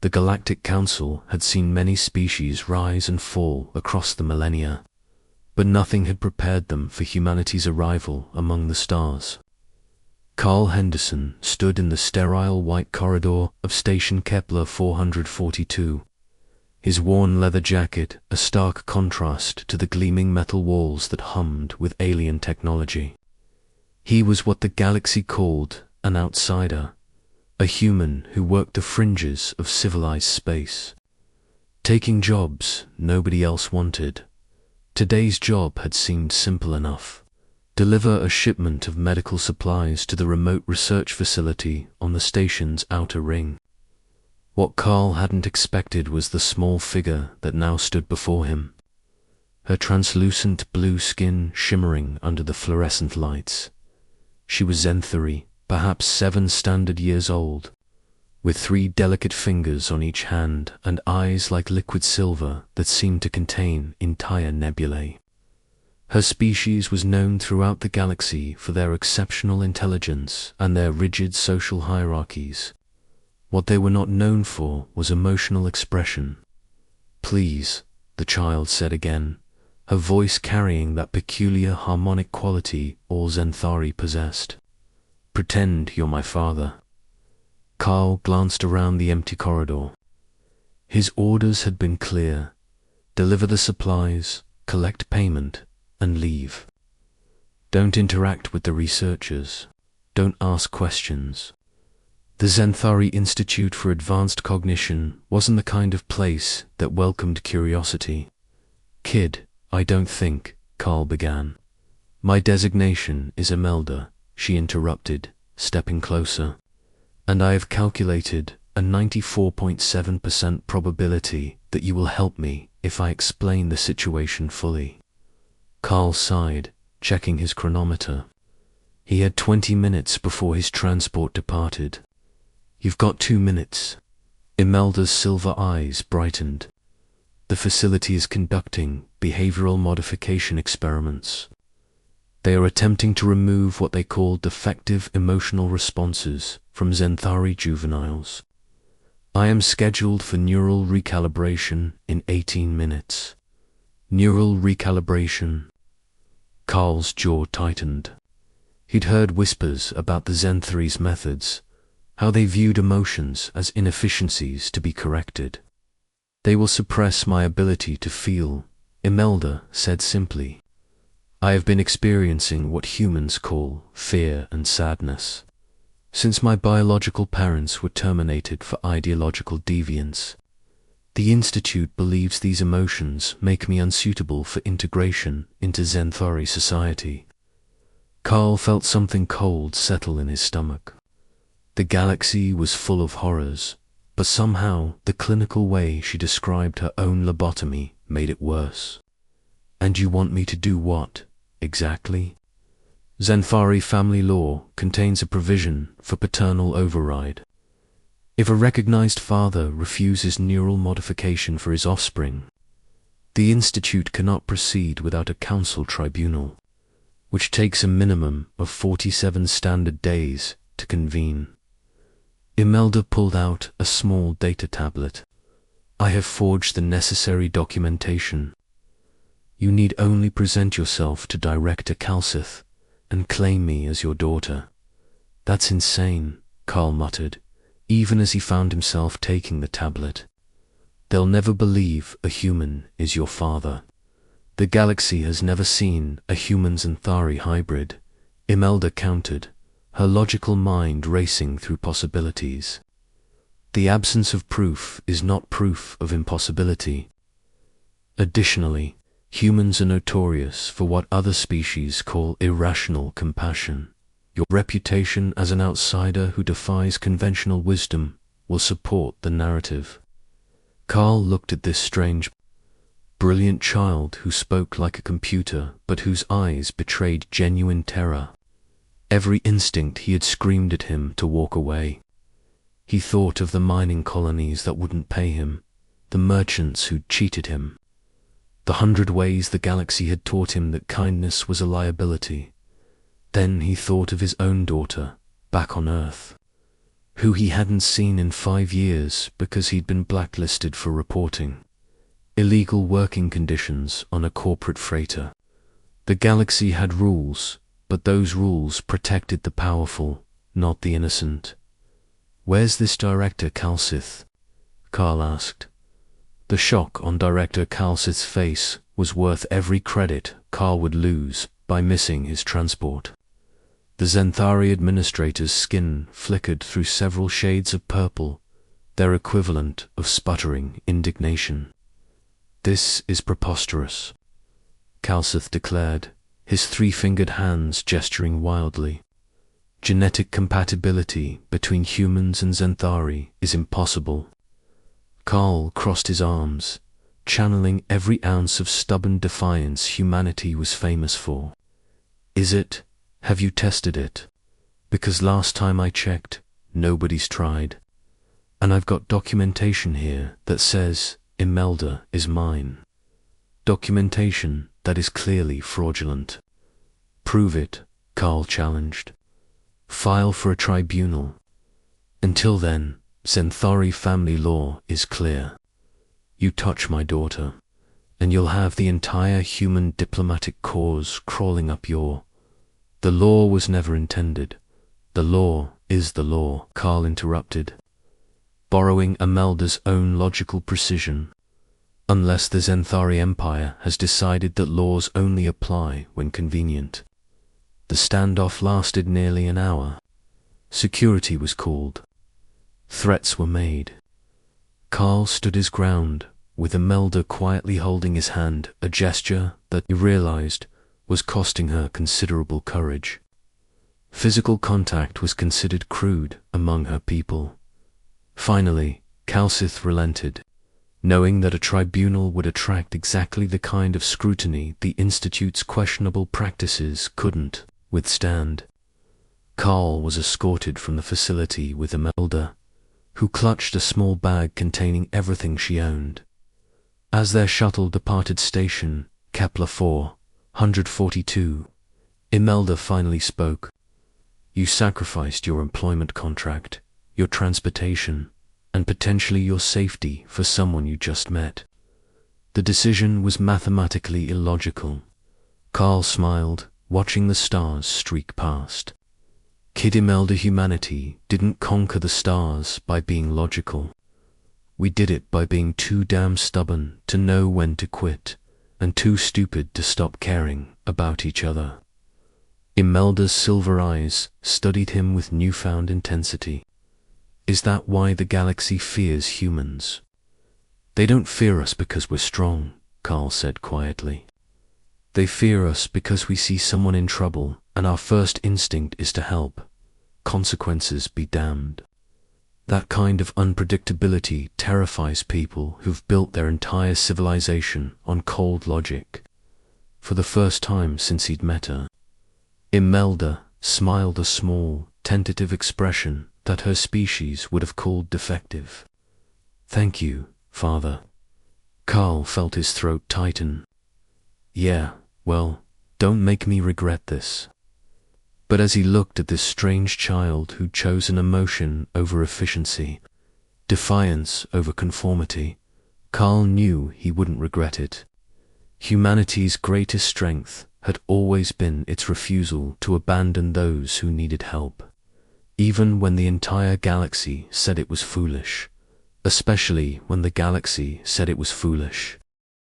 The Galactic Council had seen many species rise and fall across the millennia, but nothing had prepared them for humanity's arrival among the stars. Carl Henderson stood in the sterile white corridor of Station Kepler 442, his worn leather jacket a stark contrast to the gleaming metal walls that hummed with alien technology. He was what the galaxy called an outsider, a human who worked the fringes of civilized space, taking jobs nobody else wanted. Today's job had seemed simple enough. Deliver a shipment of medical supplies to the remote research facility on the station's outer ring. What Carl hadn't expected was the small figure that now stood before him, her translucent blue skin shimmering under the fluorescent lights. She was Zenthari, perhaps 7 standard years old, with 3 delicate fingers on each hand and eyes like liquid silver that seemed to contain entire nebulae. Her species was known throughout the galaxy for their exceptional intelligence and their rigid social hierarchies. What they were not known for was emotional expression. "Please," the child said again, her voice carrying that peculiar harmonic quality all Zenthari possessed. "Pretend you're my father." Carl glanced around the empty corridor. His orders had been clear: deliver the supplies, collect payment, and leave. Don't interact with the researchers. Don't ask questions. The Zenthari Institute for Advanced Cognition wasn't the kind of place that welcomed curiosity. "Kid, I don't think," Carl began. "My designation is Imelda," she interrupted, stepping closer. "And I have calculated a 94.7% probability that you will help me if I explain the situation fully." Carl sighed, checking his chronometer. He had 20 minutes before his transport departed. "You've got 2 minutes. Imelda's silver eyes brightened. "The facility is conducting behavioral modification experiments. They are attempting to remove what they call defective emotional responses from Zenthari juveniles. I am scheduled for neural recalibration in 18 minutes. Neural recalibration. Carl's jaw tightened. He'd heard whispers about the Zenthari's methods, how they viewed emotions as inefficiencies to be corrected. "They will suppress my ability to feel," Imelda said simply. "I have been experiencing what humans call fear and sadness since my biological parents were terminated for ideological deviance. The Institute believes these emotions make me unsuitable for integration into Zenthari society." Carl felt something cold settle in his stomach. The galaxy was full of horrors, but somehow the clinical way she described her own lobotomy made it worse. "And you want me to do what, exactly?" Zenthari family law contains a provision for paternal override. If a recognized father refuses neural modification for his offspring, the Institute cannot proceed without a council tribunal, which takes a minimum of 47 standard days to convene. Imelda pulled out a small data tablet. "I have forged the necessary documentation. You need only present yourself to Director Calcith and claim me as your daughter." "That's insane," Carl muttered, even as he found himself taking the tablet. "They'll never believe a human is your father. The galaxy has never seen a human-Zenthari hybrid," Imelda countered, her logical mind racing through possibilities. "The absence of proof is not proof of impossibility. Additionally, humans are notorious for what other species call irrational compassion. Your reputation as an outsider who defies conventional wisdom will support the narrative." Carl looked at this strange, brilliant child who spoke like a computer but whose eyes betrayed genuine terror. Every instinct he had screamed at him to walk away. He thought of the mining colonies that wouldn't pay him, the merchants who'd cheated him, the 100 ways the galaxy had taught him that kindness was a liability. Then he thought of his own daughter, back on Earth. who he hadn't seen in 5 years because he'd been blacklisted for reporting illegal working conditions on a corporate freighter. The galaxy had rules, but those rules protected the powerful, not the innocent. "Where's this Director Calcith?" Carl asked. The shock on Director Calcith's face was worth every credit Carl would lose by missing his transport. The Zenthari administrator's skin flickered through several shades of purple, their equivalent of sputtering indignation. "This is preposterous," Calcith declared, his 3-fingered hands gesturing wildly. "Genetic compatibility between humans and Zenthari is impossible." Carl crossed his arms, channeling every ounce of stubborn defiance humanity was famous for. "Is it? Have you tested it? Because last time I checked, nobody's tried. And I've got documentation here that says Imelda is mine. Documentation that is clearly fraudulent." "Prove it," Carl challenged. "File for a tribunal. Until then, Zenthari family law is clear. You touch my daughter, and you'll have the entire human diplomatic corps crawling up your—" "The law was never intended. The law is the law," Carl interrupted, borrowing Imelda's own logical precision. "Unless the Zenthari Empire has decided that laws only apply when convenient." The standoff lasted nearly an hour. Security was called. Threats were made. Carl stood his ground, with Imelda quietly holding his hand, a gesture that he realized was costing her considerable courage. Physical contact was considered crude among her people. Finally, Calcith relented, knowing that a tribunal would attract exactly the kind of scrutiny the Institute's questionable practices couldn't withstand. Carl was escorted from the facility with Imelda, who clutched a small bag containing everything she owned. As their shuttle departed station, Kepler 442, Imelda finally spoke. "You sacrificed your employment contract, your transportation, and potentially your safety for someone you just met. The decision was mathematically illogical." Carl smiled, watching the stars streak past. Kid Imelda humanity didn't conquer the stars by being logical. We did it by being too damn stubborn to know when to quit, and too stupid to stop caring about each other. Imelda's silver eyes studied him with newfound intensity. "Is that why the galaxy fears humans?" "They don't fear us because we're strong," Carl said quietly. "They fear us because we see someone in trouble, and our first instinct is to help. Consequences be damned." That kind of unpredictability terrifies people who've built their entire civilization on cold logic. For the first time since he'd met her, Imelda smiled a small, tentative expression that her species would have called defective. "Thank you, Father." Carl felt his throat tighten. "Yeah, well, don't make me regret this." But as he looked at this strange child who'd chosen emotion over efficiency, defiance over conformity, Carl knew he wouldn't regret it. Humanity's greatest strength had always been its refusal to abandon those who needed help, even when the entire galaxy said it was foolish, especially when the galaxy said it was foolish.